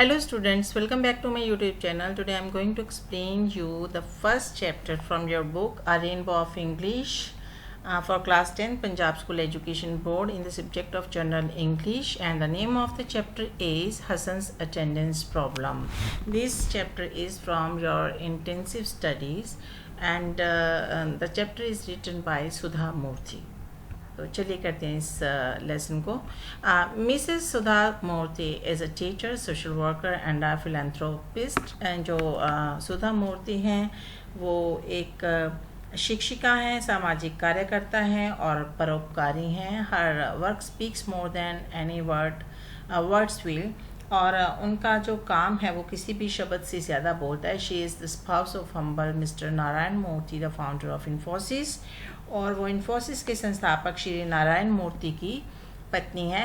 Hello students, welcome back to my YouTube channel. Today I am going to explain you the first chapter from your book A Rainbow of English for class 10 Punjab School Education Board in the subject of General English, and the name of the chapter is Hassan's attendance problem. This chapter is from your intensive studies and the chapter is written by Sudha Murthy. तो चलिए करते हैं इस lesson को. Mrs Sudha Murty is a teacher, social worker and a philanthropist. जो सुधा मूर्ति हैं वो एक शिक्षिका हैं, सामाजिक कार्यकर्ता हैं और परोपकारी हैं. Her work speaks more than any words will. और उनका जो काम है वो किसी भी शब्द से ज़्यादा बोलता है. She is the spouse of humble mister Narayana Murthy, the founder of Infosys. और वो इन्फोसिस के संस्थापक श्री नारायण मूर्ति की पत्नी है.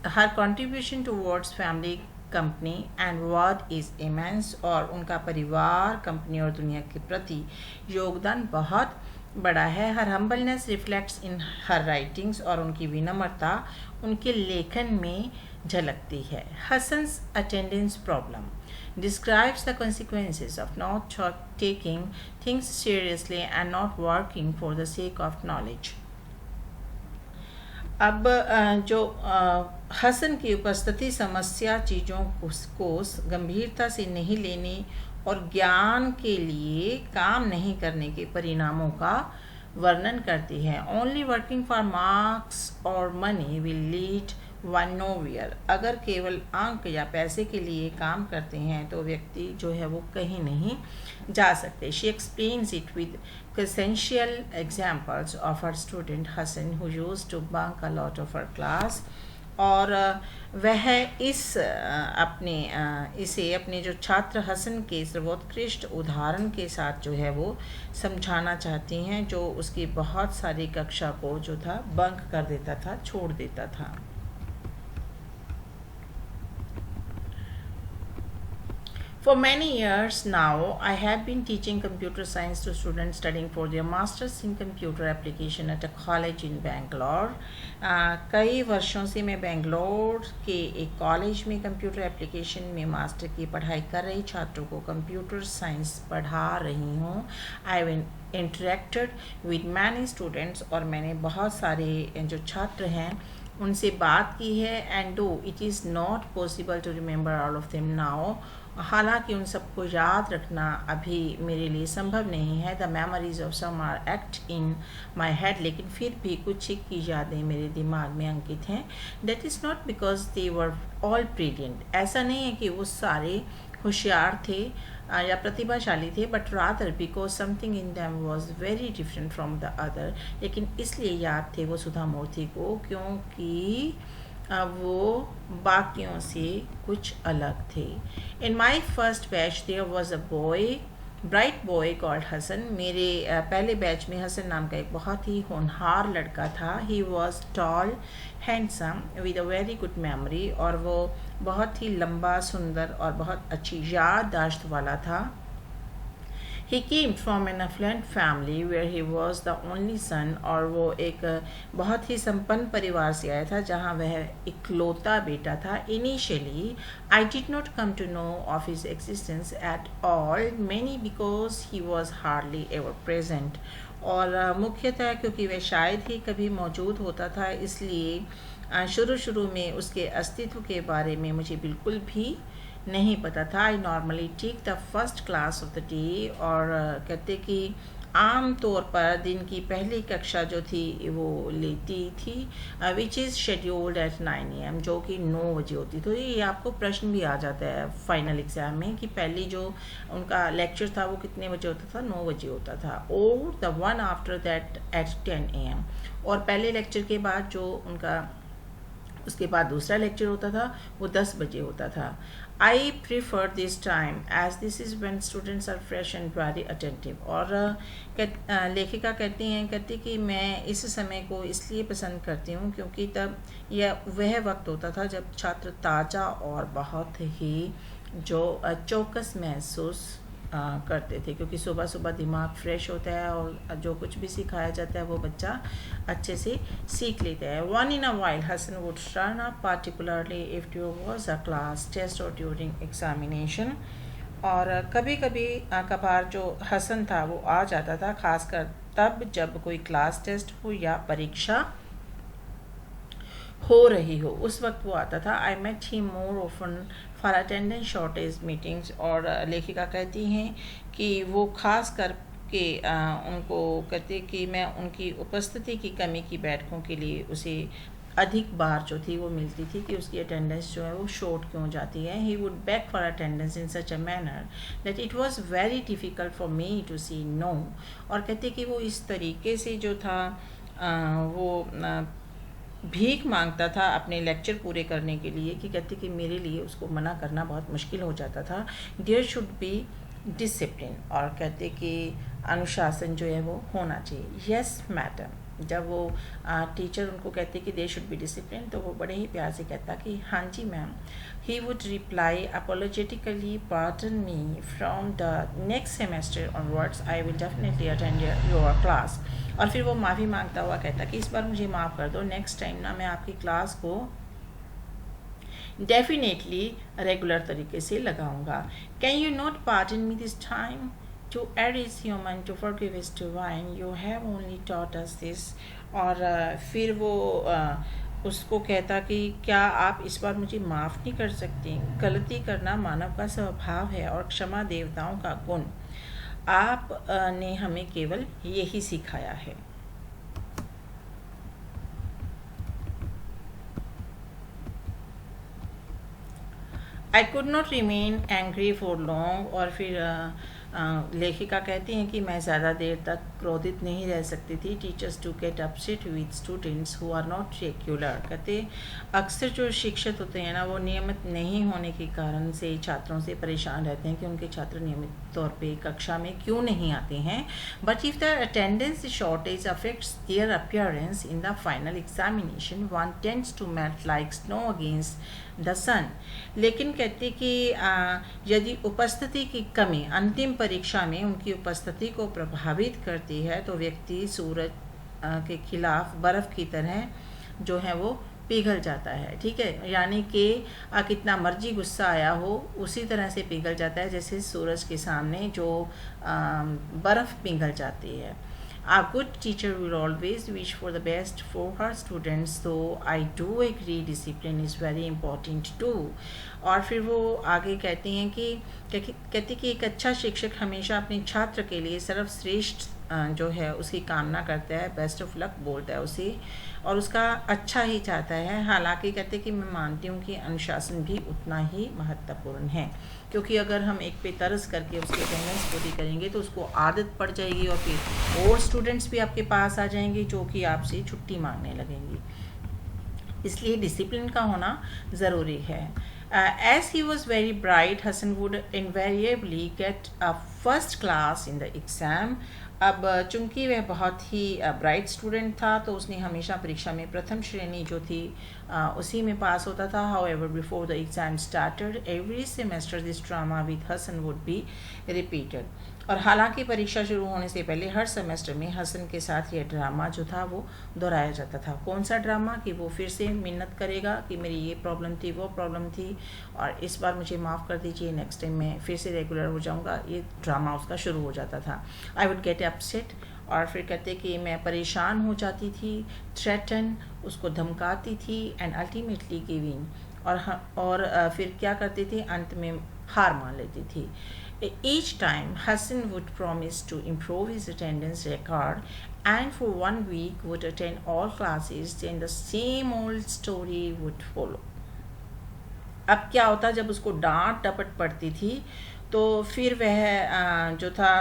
हर contribution towards family company and world is immense. और उनका परिवार, कंपनी और दुनिया के प्रति योगदान बहुत बड़ा है. Her humbleness reflects in her writings. और उनकी विनम्रता उनके लेखन में झलकती है. Hasan's attendance problem describes the consequences of not taking things seriously and not working for the sake of knowledge. अब जो हसन की उपस्थिति समस्या चीज़ों को गंभीरता से नहीं लेने और ज्ञान के लिए काम नहीं करने के परिणामों का वर्णन करती है. ओनली वर्किंग फॉर मार्क्स और money will lead one nowhere. अगर केवल अंक या पैसे के लिए काम करते हैं तो व्यक्ति जो है वो कहीं नहीं जा सकते. She explains it with essential examples of her student Hasan who used to bunk a lot of her class. और वह इसे अपने जो छात्र हसन के सर्वोत्कृष्ट उदाहरण के साथ जो है वो समझाना चाहती हैं, जो उसकी बहुत सारी कक्षा को जो था बंक कर देता था, छोड़ देता था. For many years now, I have been teaching computer science to students studying for their masters in computer application at a college in Bangalore. कई वर्षों से मैं बेंगलोर के एक कॉलेज में कंप्यूटर एप्लीकेशन में मास्टर की पढ़ाई कर रही छात्रों को कंप्यूटर साइंस पढ़ा रही हूँ. I have interacted with many students. और मैंने बहुत सारे जो छात्र हैं उनसे बात की है. And though it is not possible to remember all of them now. हालांकि उन सबको याद रखना अभी मेरे लिए संभव नहीं है. The memories of some are etched in my head. लेकिन फिर भी कुछ की यादें मेरे दिमाग में अंकित हैं. That is not because they were all brilliant. ऐसा नहीं है कि वो सारे होशियार थे या प्रतिभाशाली थे, but rather because something in them was very different from the other. लेकिन इसलिए याद थे वो सुधा मूर्ति को क्योंकि वो बाकियों से कुछ अलग थे. In my first batch there was a bright boy called Hasan. मेरे पहले बैच में हसन नाम का एक बहुत ही होनहार लड़का था. He was tall, handsome, with a very good memory. और वो बहुत ही लंबा, सुंदर और बहुत अच्छी याददाश्त वाला था. He came from an affluent family where he was the only son. और वो एक बहुत ही संपन्न परिवार से आया था जहाँ वह इकलौता बेटा था. Initially, I did not come to know of his existence at all, mainly because he was hardly ever present. और मुख्यतः क्योंकि वह शायद ही कभी मौजूद होता था, इसलिए शुरू में उसके अस्तित्व के बारे में मुझे बिल्कुल भी नहीं पता था. I normally take the first class of the day. और कहते कि आम तौर पर दिन की पहली कक्षा जो थी वो लेती थी, which is scheduled at 9 AM, जो कि 9 बजे होती. तो ये आपको प्रश्न भी आ जाता है फाइनल एग्ज़ाम में कि पहली जो उनका लेक्चर था वो कितने बजे होता था. 9 बजे होता था. और the one after that at 10 AM. और पहले लेक्चर के बाद जो उनका उसके बाद दूसरा लेक्चर होता था वो 10 बजे होता था. I prefer this time as this is when students are fresh and very attentive. और लेखिका कहती कि मैं इस समय को इसलिए पसंद करती हूँ क्योंकि तब यह वह वक्त होता था जब छात्र ताज़ा और बहुत ही जो चौकस महसूस करते थे, क्योंकि सुबह सुबह दिमाग फ्रेश होता है और जो कुछ भी सिखाया जाता है वो बच्चा अच्छे से सीख लेता है. One in a while Hasan would turn up, particularly if due was a class test और ड्यूरिंग एग्जामिनेशन. और कभी कभी कभार जो हसन था वो आ जाता था, खासकर तब जब कोई क्लास टेस्ट हो या परीक्षा हो रही हो, उस वक्त वो आता था. I met he more often for attendance shortage meetings. और लेखिका कहती हैं कि वो खास कर के उनको कहते कि मैं उनकी उपस्थिति की कमी की बैठकों के लिए उसे अधिक बार जो थी वो मिलती थी कि उसकी अटेंडेंस जो है वो शॉर्ट क्यों जाती है. He would beg for attendance in such a manner that it was very difficult for me to C no. और कहते कि वो इस तरीके से जो था वो भीख मांगता था अपने लेक्चर पूरे करने के लिए कि कहते कि मेरे लिए उसको मना करना बहुत मुश्किल हो जाता था. There should be discipline. और कहते कि अनुशासन जो है वो होना चाहिए. Yes madam. जब वो टीचर उनको कहते कि दे शुड बी डिसिप्लिन, तो वो बड़े ही प्यार से कहता कि हाँ जी ma'am. He would reply apologetically, pardon me, from the next semester onwards I will definitely attend your class. और फिर वो माफ़ी मांगता हुआ कहता कि इस बार मुझे माफ़ कर दो, नेक्स्ट टाइम ना मैं आपकी क्लास को डेफिनेटली रेगुलर तरीके से लगाऊंगा. Can you not pardon me this time? To err is human, to forgive is divine. You have only taught us this. और फिर वो उसको कहता कि क्या आप इस बार मुझे माफ़ नहीं कर सकती? गलती करना मानव का स्वभाव है और क्षमा देवताओं का गुण. आप ने हमें केवल यही सिखाया है. I could not remain angry for long. और फिर लेखिका कहती हैं कि मैं ज़्यादा देर तक क्रोधित नहीं रह सकती थी. Teachers to get upset with students who are not regular. कहते अक्सर जो शिक्षक होते हैं ना वो नियमित नहीं होने के कारण से छात्रों से परेशान रहते हैं कि उनके छात्र नियमित तौर पे कक्षा में क्यों नहीं आते हैं. But if the attendance shortage affects their appearance in the final examination, one tends to melt like snow against the sun. लेकिन कहते कि यदि उपस्थिति की कमी अंतिम परीक्षा में उनकी उपस्थिति को प्रभावित करती है तो व्यक्ति सूरज के खिलाफ बर्फ़ की तरह जो है वो पिघल जाता है. ठीक है, यानी कि कितना मर्जी गुस्सा आया हो उसी तरह से पिघल जाता है जैसे सूरज के सामने जो बर्फ़ पिघल जाती है. A good teacher will always wish for the best for her students, though I do agree discipline is very important too. और फिर वो आगे कहती हैं कि कहती कि एक अच्छा शिक्षक हमेशा अपने छात्र के लिए सर्वश्रेष्ठ जो है उसकी कामना करता है, बेस्ट ऑफ लक बोलता है उसे और उसका अच्छा ही चाहता है. हालांकि कहते कि मैं मानती हूँ कि अनुशासन भी उतना ही महत्वपूर्ण है, क्योंकि अगर हम एक पे तरस करके उसकी अटेंडेंस पूरी करेंगे तो उसको आदत पड़ जाएगी और फिर और स्टूडेंट्स भी आपके पास आ जाएंगे जो कि आपसे छुट्टी मांगने लगेंगी. इसलिए डिसिप्लिन का होना ज़रूरी है. As he was very bright, Hassan would invariably get a first class in the exam. अब चूंकि वह बहुत ही ब्राइट स्टूडेंट था तो उसने हमेशा परीक्षा में प्रथम श्रेणी जो थी उसी में पास होता था. However, before the exam started, every semester this drama with Hassan would be repeated. और हालांकि परीक्षा शुरू होने से पहले हर सेमेस्टर में हसन के साथ यह ड्रामा जो था वो दोहराया जाता था. कौन सा ड्रामा? कि वो फिर से मिन्नत करेगा कि मेरी ये प्रॉब्लम थी, वो प्रॉब्लम थी और इस बार मुझे माफ़ कर दीजिए, नेक्स्ट टाइम मैं फिर से रेगुलर हो जाऊँगा. ये ड्रामा उसका शुरू हो जाता था. आई वुड गेट अपसेट. और फिर कहते कि मैं परेशान हो जाती थी. थ्रेटन, उसको धमकाती थी. And ultimately giving. और फिर क्या करती थी? अंत में हार मान लेती थी. Each time, Hassan would promise to improve his attendance record and for 1 week would attend all classes, then the same old story would follow. अब क्या होता जब उसको डांट टपट पड़ती थी तो फिर वह जो था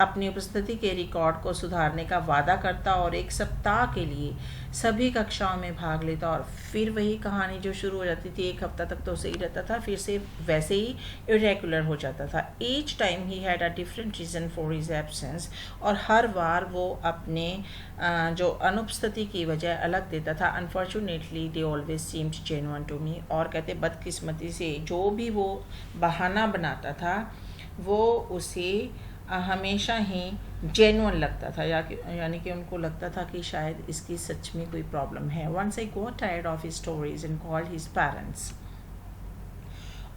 अपनी उपस्थिति के रिकॉर्ड को सुधारने का वादा करता और 1 सप्ताह के लिए सभी कक्षाओं में भाग लेता और फिर वही कहानी जो शुरू हो जाती थी. 1 हफ्ता तक तो सही रहता था, फिर से वैसे ही इरेगुलर हो जाता था. Each time he had a different reason for his absence. और हर बार वो अपने जो अनुपस्थिति की वजह अलग देता था. Unfortunately they always seemed genuine to me. और कहते बदकिस्मती से जो भी वो बहाना बनाता था वो उसे हमेशा ही जेन्युइन लगता था, यानी कि उनको लगता था कि शायद इसकी सच में कोई प्रॉब्लम है. Once I got tired of his stories and called his parents.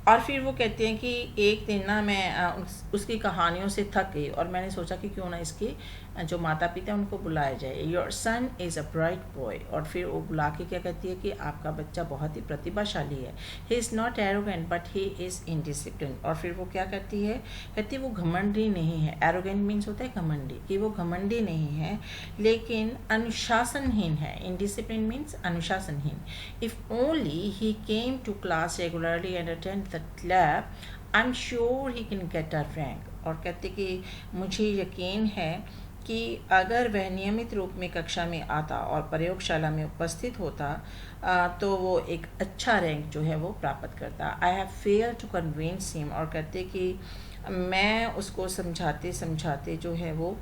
और फिर वो कहते हैं कि एक दिन ना मैं उसकी कहानियों से थक गई और मैंने सोचा कि क्यों ना इसके जो माता पिता हैं उनको बुलाया जाए. Your son is a bright boy. और फिर वो बुला के क्या कहती है कि आपका बच्चा बहुत ही प्रतिभाशाली है. He is not arrogant but he is indiscipline. और फिर वो क्या कहती है वो घमंडी नहीं है. एरोगेंट मीन्स होता है घमंडी, कि वो घमंडी नहीं है लेकिन अनुशासनहीन है. इनडिसिप्लिन मीन्स अनुशासनहीन. If only he came to class regularly and attend the lab, I am sure he can get a rank. और कहते कि मुझे यकीन है कि अगर वह नियमित रूप में कक्षा में आता और प्रयोगशाला में उपस्थित होता तो वो एक अच्छा रैंक जो है वो प्राप्त करता. I have failed to convince him. और कहते कि मैं उसको समझाते समझाते जो है वो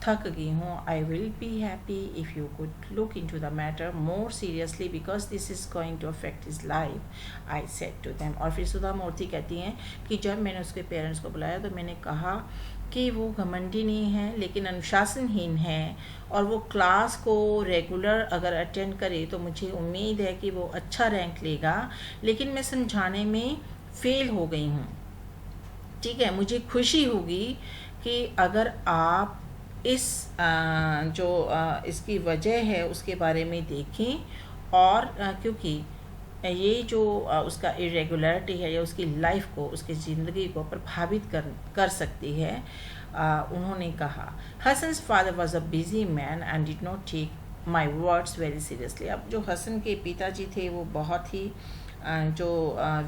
थक गई हूँ. I will be happy if you could look into the matter more seriously because this is going to affect his life, I said to them. और फिर सुधा मूर्ति कहती हैं कि जब मैंने उसके पेरेंट्स को बुलाया तो मैंने कहा कि वो घमंडी नहीं है लेकिन अनुशासनहीन है और वो क्लास को रेगुलर अगर अटेंड करे तो मुझे उम्मीद है कि वो अच्छा रैंक लेगा, लेकिन मैं समझाने में फ़ेल हो गई हूँ. ठीक है, मुझे खुशी होगी कि अगर आप इस इसकी वजह है उसके बारे में देखें और क्योंकि ये जो उसका इरेगुलरिटी है या उसकी लाइफ को, उसकी ज़िंदगी को प्रभावित कर सकती है. उन्होंने कहा Hasan's father was a busy man and did not take my words very seriously. अब जो हसन के पिताजी थे वो बहुत ही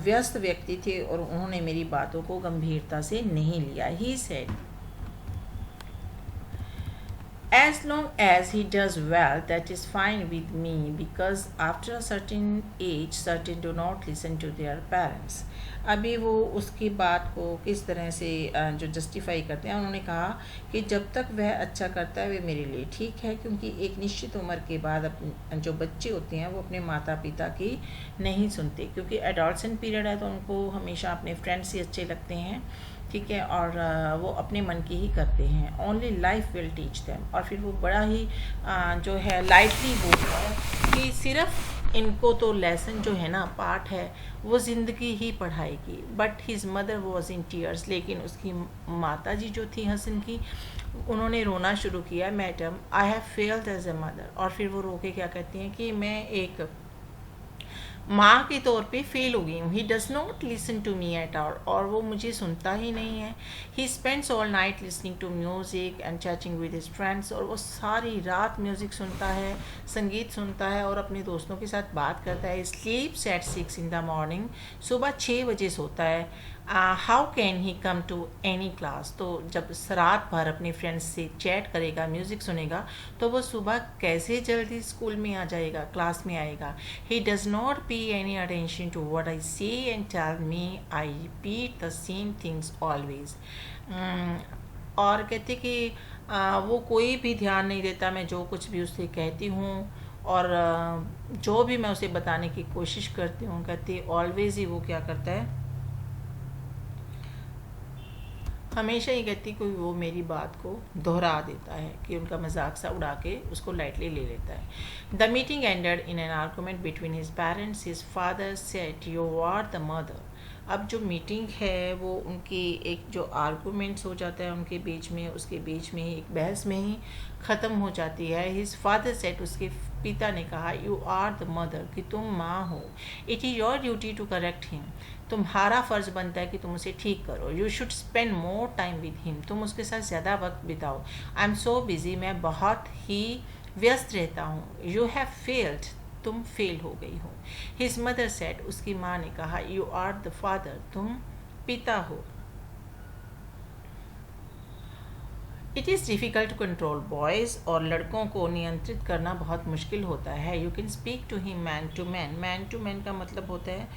व्यस्त व्यक्ति थे और उन्होंने मेरी बातों को गंभीरता से नहीं लिया. He said as long as he does well, that is fine with me, because after a certain age, certain do not listen to their parents. अभी वो उसकी बात को किस तरह से जो जस्टिफाई करते हैं. उन्होंने कहा कि जब तक वह अच्छा करता है वह मेरे लिए ठीक है, क्योंकि एक निश्चित उम्र के बाद जो बच्चे होते हैं वो अपने माता पिता की नहीं सुनते, क्योंकि एडोलसेंट पीरियड है तो उनको हमेशा अपने फ्रेंड्स ही अच्छे लगते हैं. ठीक है, और वो अपने मन की ही करते हैं. Only life will teach them. और फिर वो बड़ा ही जो है लाइटली बोलता है कि सिर्फ इनको तो लेसन जो है ना, पाठ है, वो ज़िंदगी ही पढ़ाएगी. But his mother was in tears. लेकिन उसकी माता जी जो थी हसन की, उन्होंने रोना शुरू किया. Madam I have failed as a mother. और फिर वो रो के क्या कहती हैं कि मैं एक माँ के तौर पे फेल हो गई हूँ. He does not listen to me at all. और वो मुझे सुनता ही नहीं है. He spends all night listening to music and chatting with his friends. और वो सारी रात म्यूज़िक सुनता है, संगीत सुनता है और अपने दोस्तों के साथ बात करता है. Sleeps at 6 in the morning. सुबह 6 बजे सोता है. How can he come to any class. तो जब रात भर अपने फ्रेंड्स से चैट करेगा, म्यूज़िक सुनेगा, तो वो सुबह कैसे जल्दी स्कूल में आ जाएगा, क्लास में आएगा. He does not pay any attention to what I say and tell me I repeat the same things always. और कहते कि वो कोई भी ध्यान नहीं देता मैं जो कुछ भी उससे कहती हूँ और जो भी मैं उसे बताने की कोशिश करती हूँ. कहते ऑलवेज ही वो क्या करता है, हमेशा ही कहती कोई वो मेरी बात को दोहरा देता है, कि उनका मजाक सा उड़ा के उसको लाइटली ले लेता है. The meeting ended in an argument between his parents. His father said you are the mother. अब जो मीटिंग है वो उनकी एक जो आर्गूमेंट्स हो जाता है उनके बीच में, उसके बीच में ही एक बहस में ही ख़त्म हो जाती है. हिज फादर सेड, उसके पिता ने कहा, यू आर द मदर, कि तुम माँ हो. It is your duty to correct him. तुम्हारा फ़र्ज़ बनता है कि तुम उसे ठीक करो. You should spend more time with him. तुम उसके साथ ज़्यादा वक्त बिताओ. I am so busy. मैं बहुत ही व्यस्त रहता हूँ. You have failed. तुम फेल हो गई हो. हिज मदर सेड, उसकी माँ ने कहा, यू आर द फादर. तुम पिता हो. It is difficult to control boys, और लड़कों को नियंत्रित करना बहुत मुश्किल होता है. You can speak to him man to man. Man to man का मतलब होता है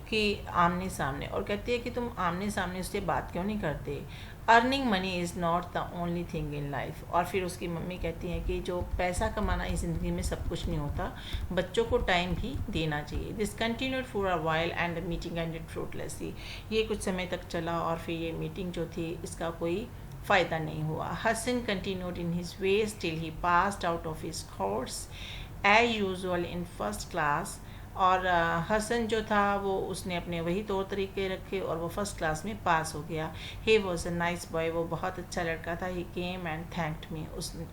कि आमने सामने, और कहती है कि तुम आमने सामने उससे बात क्यों नहीं करते. Earning money is not the only thing in life. और फिर उसकी मम्मी कहती हैं कि जो पैसा कमाना इस ज़िंदगी में सब कुछ नहीं होता, बच्चों को टाइम भी देना चाहिए. This continued for a while and the meeting ended fruitlessly. ये कुछ समय तक चला और फिर ये मीटिंग जो थी इसका कोई फ़ायदा नहीं हुआ. Hasan continued in his ways till he passed out of his course as usual in first class. और हसन जो था वो उसने अपने वही तौर तरीके रखे और वो फर्स्ट क्लास में पास हो गया. He was a nice boy. वो बहुत अच्छा लड़का था. ही केम एंड थैंक्ड मी.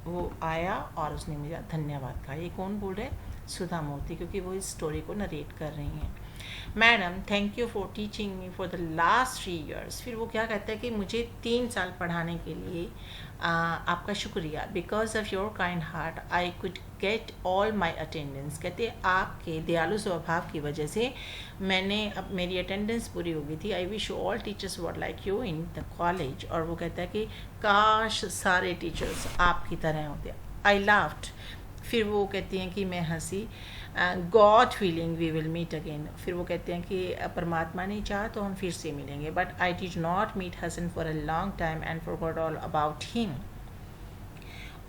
वो आया और उसने मुझे धन्यवाद कहा. ये कौन बोल रहे हैं? सुधा मूर्ति, क्योंकि वो इस स्टोरी को नरेट कर रही हैं. Madam thank you for teaching me for the last 3 years. फिर वो क्या कहता है कि मुझे 3 साल पढ़ाने के लिए आपका शुक्रिया. Because of your kind heart I could get all my attendance. कहते हैं आपके दयालु स्वभाव की वजह से मैंने अब मेरी अटेंडेंस पूरी हो गई थी. I wish all teachers were like you in the college. और वो कहता है कि काश सारे टीचर्स आपकी तरह होते. I laughed. फिर वो कहती हैं कि मैं हंसी. God feeling we will meet again. फिर वो कहते हैं कि परमात्मा ने चाहा तो हम फिर से मिलेंगे. But I did not meet Hasan for a long time and forgot all about him.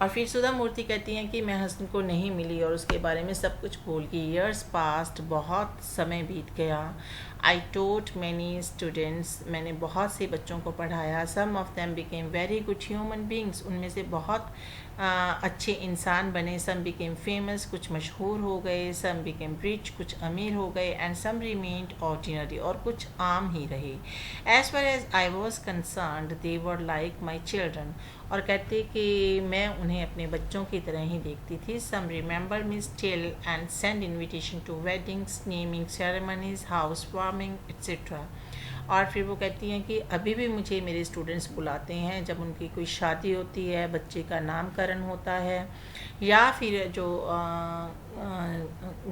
और फिर सुधा मूर्ति कहती हैं कि मैं हसन को नहीं मिली और उसके बारे में सब कुछ भूल गई. Years past. बहुत समय बीत गया. I taught many students. मैंने बहुत से बच्चों को पढ़ाया. Some of them became very good human beings. उनमें से बहुत अच्छे इंसान बने. Some became famous. कुछ मशहूर हो गए. Some became rich. कुछ अमीर हो गए. And some remained ordinary. और कुछ आम ही रहे. As far as I was concerned they were like my children. और कहते कि मैं उन्हें अपने बच्चों की तरह ही देखती थी. Some remember me still and send invitation to weddings, naming ceremonies, house warming etcetera. और फिर वो कहती हैं कि अभी भी मुझे मेरे स्टूडेंट्स बुलाते हैं जब उनकी कोई शादी होती है, बच्चे का नामकरण होता है, या फिर जो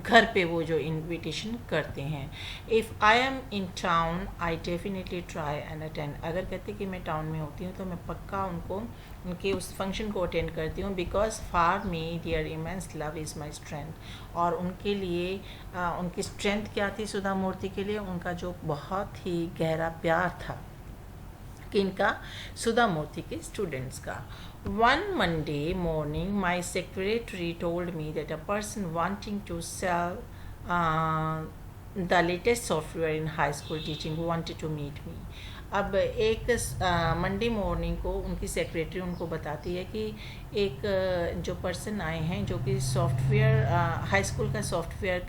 घर पे वो जो इनविटेशन करते हैं. If I am in town I definitely try and attend. अगर कहते कि मैं टाउन में होती हूँ तो मैं पक्का उनके उस फंक्शन को अटेंड करती हूँ. Because for me dear immense love is my strength. और उनके लिए उनकी स्ट्रेंथ क्या थी सुधा मूर्ति के लिए? उनका जो बहुत ही गहरा प्यार था. किनका? सुधा मूर्ति के स्टूडेंट्स का. One Monday morning, my secretary told me that a person wanting to sell the latest software in high school teaching wanted to meet me. अब एक मंडे मॉर्निंग को उनकी सेक्रेटरी उनको बताती है कि एक जो पर्सन आए हैं जो कि सॉफ्टवेयर हाई स्कूल का सॉफ्टवेयर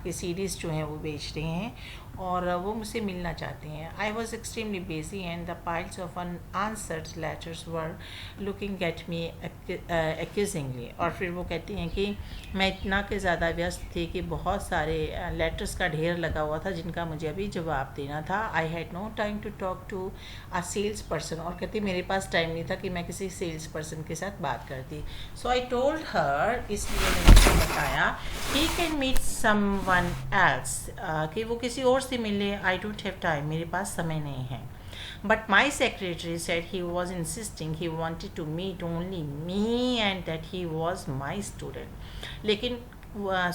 की सीरीज़ जो हैं वो बेच रहे हैं और वो मुझसे मिलना चाहते हैं. I was extremely busy and the piles of unanswered letters were looking at me accusingly. और फिर वो कहती हैं कि मैं इतना के ज़्यादा व्यस्त थी कि बहुत सारे लेटर्स का ढेर लगा हुआ था जिनका मुझे अभी जवाब देना था. I had no time to talk to a sales person. और कहती मेरे पास टाइम नहीं था कि मैं किसी सेल्स पर्सन के साथ बात करती. सो आई टोल्ड हर, इसलिए मैंने उसको बताया, he can meet someone else, कि वो किसी और से मिले. आई डोंट हैव टाइम, मेरे पास समय नहीं है. But my secretary said he was insisting he wanted to meet only me and that he was my student. लेकिन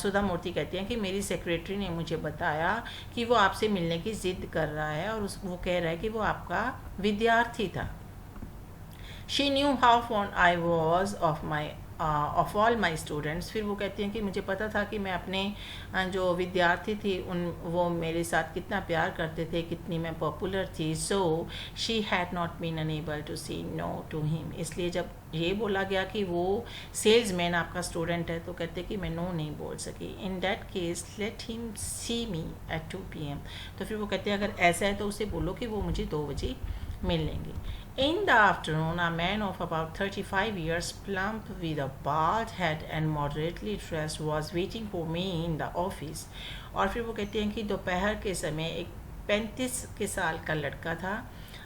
सुधा मूर्ति कहती हैं कि मेरी सेक्रेटरी ने मुझे बताया कि वो आपसे मिलने की ज़िद कर रहा है और वो कह रहा है कि वो आपका विद्यार्थी था. She knew how fond I was of all my students. फिर वो कहती हैं कि मुझे पता था कि मैं अपने जो विद्यार्थी थी वो मेरे साथ कितना प्यार करते थे, कितनी मैं पॉपुलर थी. So she had not been unable to C no to him. इसलिए जब ये बोला गया कि वो सेल्समैन आपका स्टूडेंट है तो कहते कि मैं नो नहीं बोल सकी. In that case let him see me at 2 PM. तो फिर वो कहते हैं अगर ऐसा है तो उसे बोलो कि वो मुझे 2 बजे मिल लेंगे. In the afternoon, a man of about 35 years, plump with a bald head and moderately dressed, was waiting for me in the office. और फिर वो कहते हैं कि दोपहर के समय एक 35 के साल का लड़का था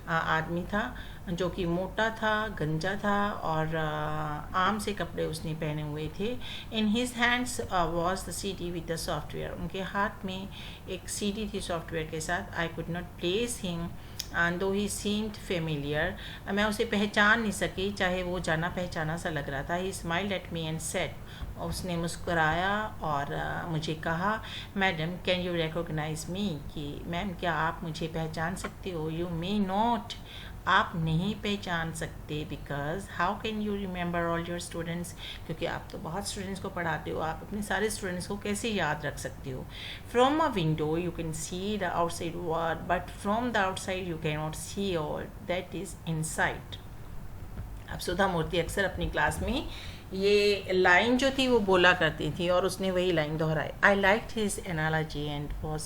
आदमी था जो कि मोटा था, गंजा था और आम से कपड़े उसने पहने हुए थे. In his hands was the CD with the software. उनके हाथ में एक CD थी सॉफ्टवेयर के साथ. आई कुड नॉट प्लेस हिम दो ही सीम्ड फेमिलियर. मैं उसे पहचान नहीं सकी, चाहे वो जाना पहचाना सा लग रहा था. ही smiled at me and said. उसने मुस्कुराया और मुझे कहा, मैडम कैन यू रिकॉग्नाइज मी, कि मैम क्या आप मुझे पहचान सकते हो. यू मे नॉट, आप नहीं पहचान सकते. Because how can you remember all your students, क्योंकि आप तो बहुत स्टूडेंट्स को पढ़ाते हो, आप अपने सारे स्टूडेंट्स को कैसे याद रख सकते हो. From a window you can see the outside world, but from the outside you can not see all that is inside. अब सुधा मूर्ति अक्सर अपनी क्लास में ये लाइन जो थी वो बोला करती थी और उसने वही लाइन दोहराई. I liked his analogy and was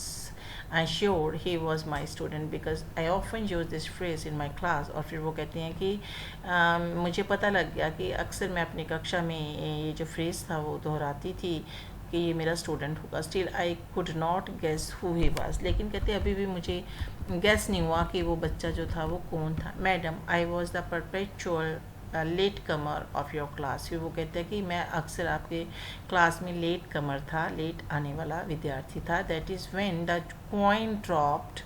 I sure he was my student because I often use this phrase in my class. और फिर वो कहती हैं कि मुझे पता लग गया कि अक्सर मैं अपनी कक्षा में ये जो फ्रेज था वो दोहराती थी कि ये मेरा स्टूडेंट होगा. Still I could not guess who he was. लेकिन कहते अभी भी मुझे गेस नहीं हुआ कि वो बच्चा जो था वो कौन था. Madam I was the perpetual late comer of your class. फिर वो कहते हैं कि मैं अक्सर आपके क्लास में लेट कमर था, लेट आने वाला विद्यार्थी था. That is when the coin dropped.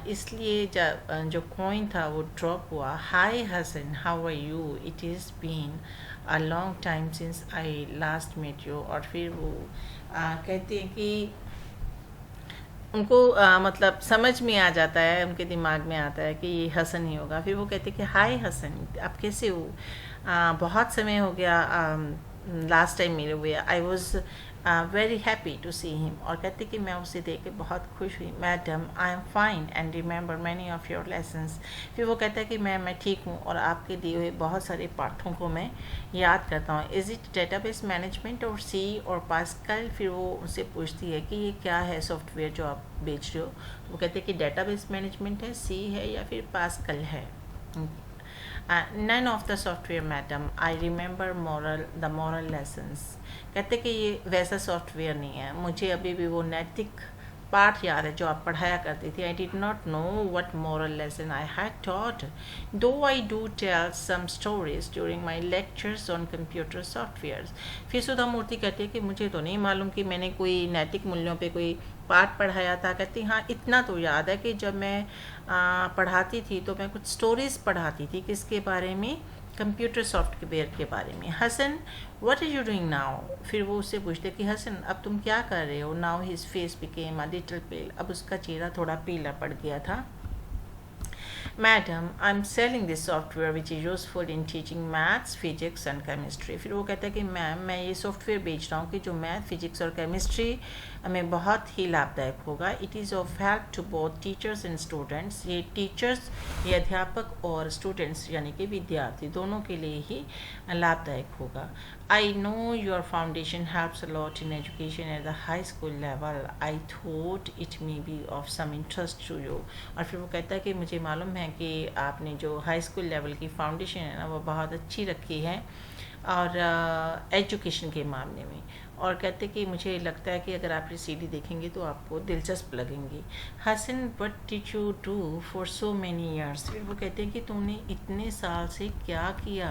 इसलिए जब जो कॉइन था वो ड्रॉप हुआ. Hi Hasan, how are you, it is been a long time since I last met you. और फिर वो कहते हैं कि उनको मतलब समझ में आ जाता है, उनके दिमाग में आता है कि ये हसन ही होगा. फिर वो कहते हैं कि हाय हसन, आप कैसे हो, बहुत समय हो गया लास्ट टाइम मिले हुए. I was very happy to see him. और कहते कि मैं उसे देख के बहुत खुश हुई. Madam I am fine and remember many of your lessons. फिर वो कहता है कि मैं ठीक हूँ और आपके दिए हुए बहुत सारे पाठों को मैं याद करता हूँ. इज़ इट डेटाबेस मैनेजमेंट और C और पास्कल. फिर वो उनसे पूछती है कि ये क्या है सॉफ्टवेयर जो आप बेच रहे हो. वो कहते हैं कि डेटाबेस मैनेजमेंट है, C है या फिर पास्कल है. None of the software madam, I remember the moral lessons. कहते कि ये वैसा सॉफ्टवेयर नहीं है, मुझे अभी भी वो नैतिक पाठ याद है जो आप पढ़ाया करती थी. I did not know what moral lesson I had taught, though I do tell some stories during my lectures on computer software. फिर सुधा मूर्ति कहती है कि मुझे तो नहीं मालूम कि मैंने कोई नैतिक मूल्यों पे कोई पाठ पढ़ाया था. कहती हाँ इतना तो याद है कि जब मैं पढ़ाती थी तो मैं कुछ स्टोरीज पढ़ाती थी. किसके बारे में, कंप्यूटर सॉफ्टवेयर के बारे में. Hasan what are you doing now. फिर वो उससे पूछते कि हसन अब तुम क्या कर रहे हो. Now his face became a little pale. अब उसका चेहरा थोड़ा पीला पड़ गया था. Madam I am selling this software which is useful in teaching maths, physics and chemistry. फिर वो कहता है कि मैम मैं ये सॉफ्टवेयर बेच रहा हूँ कि जो मैथ, फिजिक्स और केमिस्ट्री में बहुत ही लाभदायक होगा. It is of help to both teachers and students. ये टीचर्स, ये अध्यापक और स्टूडेंट्स यानी कि विद्यार्थी दोनों के लिए ही लाभदायक होगा. I know your foundation helps a lot in education at the high school level. I thought it may be of some interest to you. और फिर वो कहता है कि मुझे मालूम है कि आपने जो हाई स्कूल लेवल की फाउंडेशन है ना वो बहुत अच्छी रखी है और एजुकेशन के मामले में. और कहते कि मुझे लगता है कि अगर आप ये CD देखेंगे तो आपको दिलचस्प लगेंगी. Hasan what did you do for so many years. फिर वो कहते हैं कि तुमने इतने साल से क्या किया.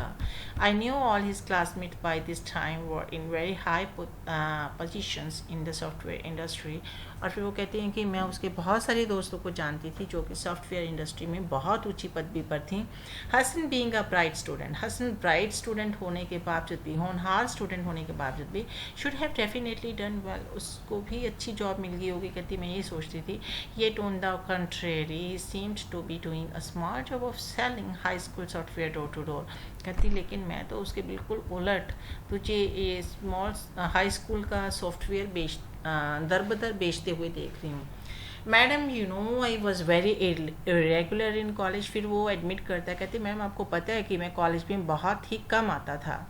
I knew all his classmate by this time were in very high positions in the software industry. और फिर वो कहते हैं कि मैं उसके बहुत सारे दोस्तों को जानती थी जो कि सॉफ्टवेयर इंडस्ट्री में बहुत ऊंची पदवी पर थी. Hasan being a bright student. Hasan bright student होने के बावजूद भी, होनहार स्टूडेंट होने के बावजूद भी, should have definitely done well. उसको भी अच्छी जॉब मिल गई होगी. कहती मैं ये सोचती थी. Yet on the contrary he seemed to be doing a smart job of selling high school software door to door. कहती लेकिन मैं तो उसके बिल्कुल उलट तुझे ये स्मॉल हाई स्कूल का सॉफ्टवेयर दर बदर बेचते हुए देख रही हूँ. Madam you know I was very irregular in college. फिर वो एडमिट करता है. कहती मैम आपको पता है कि मैं कॉलेज में बहुत ही कम आता था.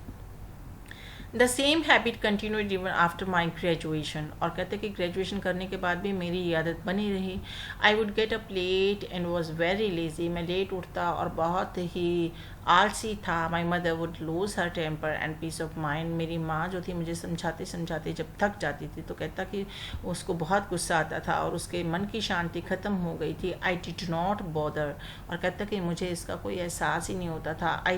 The same habit continued even after my graduation. और कहते कि ग्रेजुएशन करने के बाद भी मेरी ये आदत बनी रही. I would get up late and was very lazy. मैं लेट उठता और बहुत ही आलसी था। My mother would lose her temper and peace of mind. मेरी माँ जो थी मुझे समझाते समझाते जब थक जाती थी तो कहता कि उसको बहुत गुस्सा आता था और उसके मन की शांति ख़त्म हो गई थी। आई डिड नॉट बॉदर, और कहता कि मुझे इसका कोई एहसास ही नहीं होता था। आई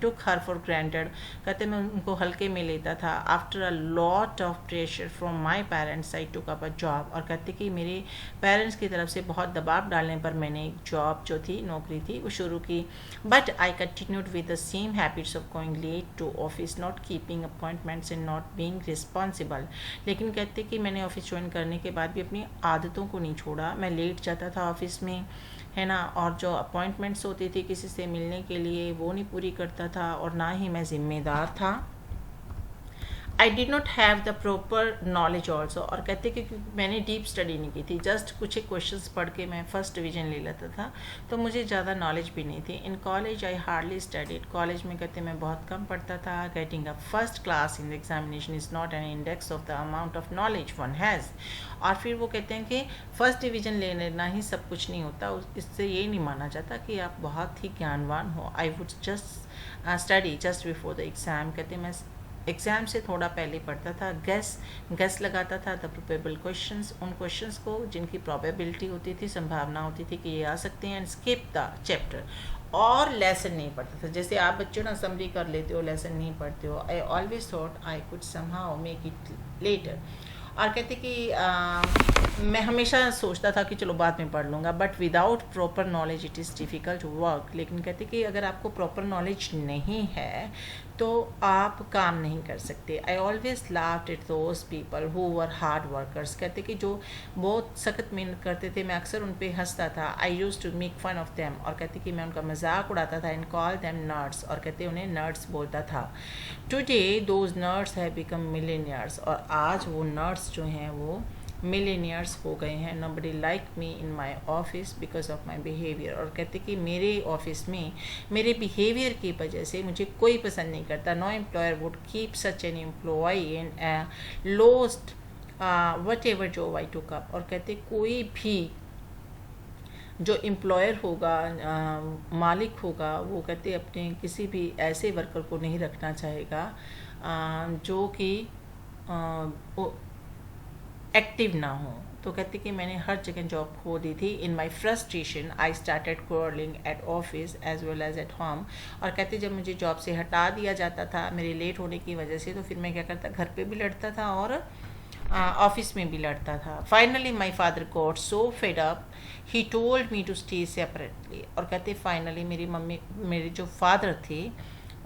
टुक हर फॉर ग्रांटेड, कहते मैं उनको हल्के में लेता था। After a lot of pressure from my parents I took up a job, और कहते कि मेरे पेरेंट्स की तरफ से बहुत दबाव डालने पर मैंने एक जॉब जो थी, नौकरी थी, वो शुरू की। But I continued with the same habits of going late to office, not keeping appointments and not being responsible. लेकिन कहते कि मैंने ऑफिस ज्वाइन करने के बाद भी अपनी आदतों को नहीं छोड़ा। मैं लेट जाता था ऑफिस में, है ना, और जो अपॉइंटमेंट्स होती थी किसी से मिलने के लिए वो नहीं पूरी करता था, और ना ही मैं ज़िम्मेदार था। आई did not have the proper knowledge also, और कहते कि मैंने डीप स्टडी नहीं की थी, जस्ट कुछ एक क्वेश्चंस पढ़ के मैं फर्स्ट डिवीजन ले लेता था, तो मुझे ज़्यादा नॉलेज भी नहीं थी। In college I hardly studied, college में कहते मैं बहुत कम पढ़ता था। Getting a first class in the examination is not an index of the amount of knowledge one has. और फिर वो कहते हैं कि फर्स्ट डिवीजन ले लेना ही सब कुछ नहीं होता, इससे ये नहीं माना जाता कि आप बहुत ही ज्ञानवान हो। I would just study just before the exam, कहते मैं एग्ज़ाम से थोड़ा पहले पढ़ता था। गैस लगाता था द प्रोबेबल क्वेश्चंस, उन क्वेश्चंस को जिनकी प्रोबेबिलिटी होती थी, संभावना होती थी कि ये आ सकते हैं, एंड स्किप द चैप्टर, और लेसन नहीं पढ़ता था। जैसे आप बच्चों ना समरी कर लेते हो, लेसन नहीं पढ़ते हो। I always thought I could somehow make it later, और कहते कि मैं हमेशा सोचता था कि चलो बाद में पढ़ लूँगा, but without proper knowledge it is difficult to work. लेकिन कहते कि अगर आपको प्रॉपर नॉलेज नहीं है तो आप काम नहीं कर सकते। I always laughed at those people who were hard workers, कहते कि जो बहुत सख्त मेहनत करते थे, मैं अक्सर उन पर हंसता था। I use to make fun of them, और कहते कि मैं उनका मजाक उड़ाता था। एंड कॉल देम नर्ड्स, और कहते उन्हें नर्ड्स बोलता था। Today those nerds have become millionaires, और आज वो नर्ड्स जो हैं वो मिलेनियर्स हो गए हैं। Nobody like me in my office because of my behaviour, और कहते कि मेरे ऑफिस में मेरे बिहेवियर की वजह से मुझे कोई पसंद नहीं करता। No employer would keep such an employ and lost whatever job I took up, और कहते कोई भी जो एम्प्लॉयर होगा, मालिक होगा, वो कहते अपने किसी भी ऐसे वर्कर को नहीं रखना चाहेगा जो कि एक्टिव ना हो। तो कहते कि मैंने हर जगह जॉब खो दी थी। In my frustration I started quarrelling at office as well as at home, और कहते जब मुझे जॉब से हटा दिया जाता था मेरे लेट होने की वजह से, तो फिर मैं क्या करता, घर पे भी लड़ता था और ऑफिस में भी लड़ता था। Finally my father got so fed up he told me to stay separately, और कहते फाइनली मेरे जो फादर थे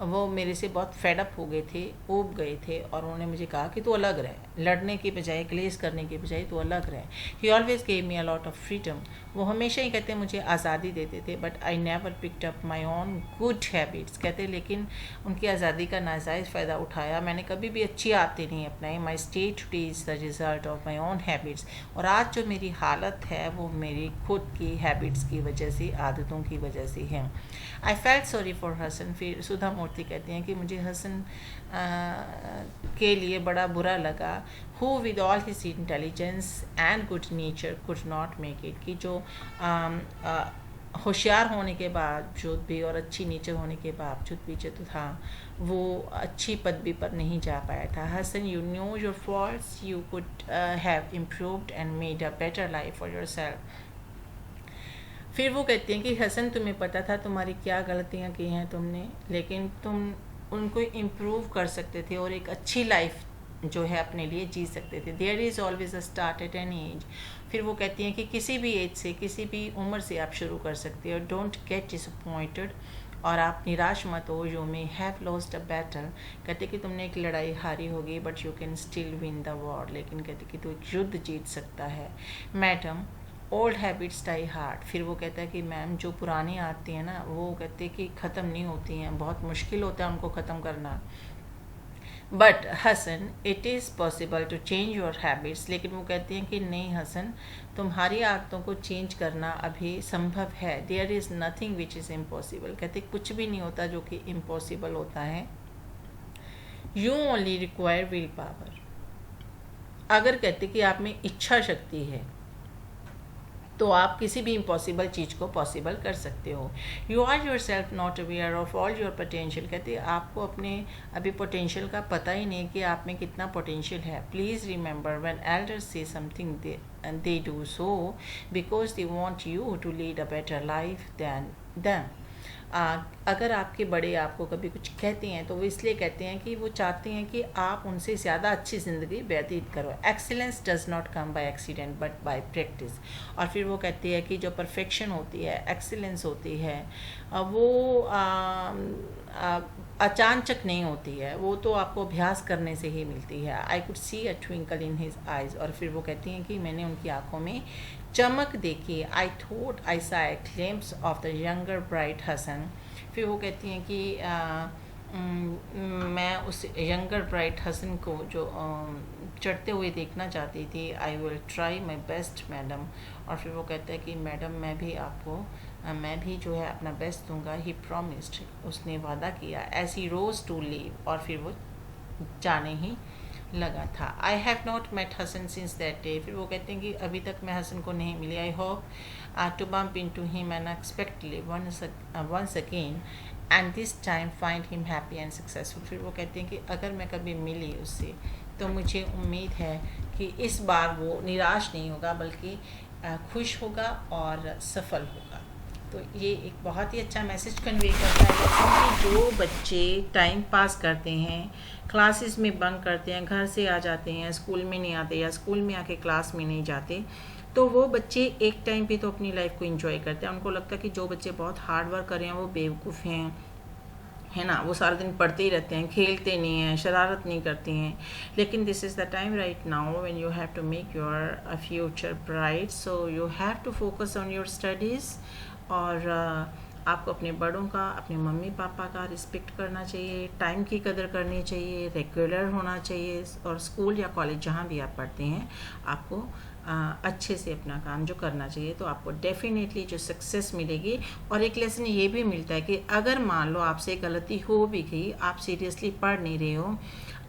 वो मेरे से बहुत फेडअप हो गए थे, ऊब गए थे, और उन्होंने मुझे कहा कि तू अलग रहे, लड़ने की बजाय, क्लेश करने की बजाय तू अलग रहे। ही always gave me a lot of freedom, वो हमेशा ही कहते मुझे आज़ादी देते थे। But I never picked up my own good habits, कहते लेकिन उनकी आज़ादी का नाजायज़ फ़ायदा उठाया, मैंने कभी भी अच्छी आदतें नहीं अपनाई। My state today is the result of my own habits, और आज जो मेरी हालत है वो मेरी खुद की हैबिट्स की वजह से, आदतों की वजह से है। I felt sorry for Hasan, फिर सुधा मूर्ति कहती हैं कि मुझे हसन के लिए बड़ा बुरा लगा। Who with all his intelligence and good nature could not make it, कि जो होशियार होने के बावजूद भी और अच्छी नेचर होने के बावजूद भी जो था वो अच्छी पदवी पर नहीं जा पाया था। Hasan, you know your faults, you could have improved and made a better life for yourself. फिर वो कहती हैं कि हसन तुम्हें पता था तुम्हारी क्या गलतियाँ की हैं तुमने, लेकिन तुम उनको इम्प्रूव कर सकते थे और एक अच्छी लाइफ जो है अपने लिए जी सकते थे। There is always a start at an age. फिर वो कहती हैं कि किसी भी एज से, किसी भी उम्र से आप शुरू कर सकते हो। डोंट गेट डिसअपॉइंटेड, और आप निराश मत हो। You may have lost a battle, कहते कि तुमने एक लड़ाई हारी होगी, but you can still win the war, लेकिन कहते कि तू एक युद्ध जीत सकता है। Madam, old habits die hard. फिर वो कहता है कि मैम जो पुरानी आदतें हैं ना वो कहते हैं कि ख़त्म नहीं होती हैं, बहुत मुश्किल होता है उनको ख़त्म करना। But Hasan, it is possible to change your habits, लेकिन वो कहती हैं कि नहीं हसन, तुम्हारी आदतों को चेंज करना अभी संभव है। There is nothing which is impossible, कहते कुछ भी नहीं होता जो कि इम्पॉसिबल होता है। You only require will power, अगर कहते कि आप में इच्छा शक्ति है तो आप किसी भी इम्पॉसिबल चीज़ को पॉसिबल कर सकते हो। You are yourself not aware of all your potential. कहते हैं आपको अपने अभी पोटेंशियल का पता ही नहीं कि आप में कितना पोटेंशियल है। Please remember when elders say something they do so because they want you to lead a better life than them. अगर आपके बड़े आपको कभी कुछ कहते हैं तो वो इसलिए कहते हैं कि वो चाहते हैं कि आप उनसे ज़्यादा अच्छी ज़िंदगी व्यतीत करो। Excellence does not come by accident but by practice. और फिर वो कहते हैं कि जो परफेक्शन होती है, एक्सीलेंस होती है, वो अचानक नहीं होती है, वो तो आपको अभ्यास करने से ही मिलती है। I could see a twinkle in his eyes. और फिर वो कहती हैं कि मैंने उनकी आंखों में चमक देखी। आई thought I saw a glimpse of the younger bright Hasan. फिर वो कहती हैं कि मैं उस यंगर ब्राइट हसन को जो चढ़ते हुए देखना चाहती थी। I will try my best madam. और फिर वो कहता है कि मैडम मैं भी जो है अपना बेस्ट दूंगा। ही प्रॉमिस्ड, उसने वादा किया। As he rose to leave, और फिर वो जाने ही लगा था। I have not met Hasan since that day. फिर वो कहते हैं कि अभी तक मैं हसन को नहीं मिली। I hope to bump into him unexpectedly once again and this time find him happy and successful. फिर वो कहते हैं कि अगर मैं कभी मिली उससे तो मुझे उम्मीद है कि इस बार वो निराश नहीं होगा बल्कि खुश होगा और सफल होगा। तो ये एक बहुत ही अच्छा मैसेज कन्वे करता है कि जो बच्चे टाइम पास करते हैं, क्लासेस में बंक करते हैं, घर से आ जाते हैं, स्कूल में नहीं आते या स्कूल में आके क्लास में नहीं जाते, तो वो बच्चे एक टाइम पे तो अपनी लाइफ को एंजॉय करते हैं। उनको लगता है कि जो बच्चे बहुत हार्ड वर्क कर रहे हैं वो बेवकूफ़ हैं, है ना, वो सारा दिन पढ़ते ही रहते हैं, खेलते नहीं हैं, शरारत नहीं करते हैं। लेकिन this is the time right now when you have to make your future bright. So you have to focus on your studies. और आपको अपने बड़ों का, अपने मम्मी पापा का रिस्पेक्ट करना चाहिए, टाइम की कदर करनी चाहिए, रेगुलर होना चाहिए। और स्कूल या कॉलेज जहाँ भी आप पढ़ते हैं आपको अच्छे से अपना काम जो करना चाहिए, तो आपको डेफिनेटली जो सक्सेस मिलेगी। और एक लेसन ये भी मिलता है कि अगर मान लो आपसे गलती हो भी गई, आप सीरियसली पढ़ नहीं रहे हो,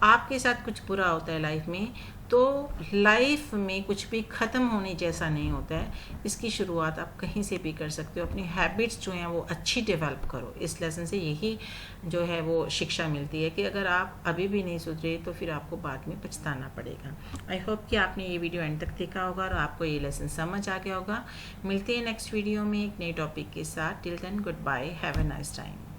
आपके साथ कुछ बुरा होता है लाइफ में, तो लाइफ में कुछ भी ख़त्म होने जैसा नहीं होता है। इसकी शुरुआत आप कहीं से भी कर सकते हो। अपनी हैबिट्स जो हैं वो अच्छी डेवलप करो। इस लेसन से यही जो है वो शिक्षा मिलती है कि अगर आप अभी भी नहीं सुधरे तो फिर आपको बाद में पछताना पड़ेगा। आई होप कि आपने ये वीडियो एंड तक देखा होगा और आपको ये लेसन समझ आ गया होगा। मिलते हैं नेक्स्ट वीडियो में एक नए टॉपिक के साथ। Till then goodbye, have a nice time.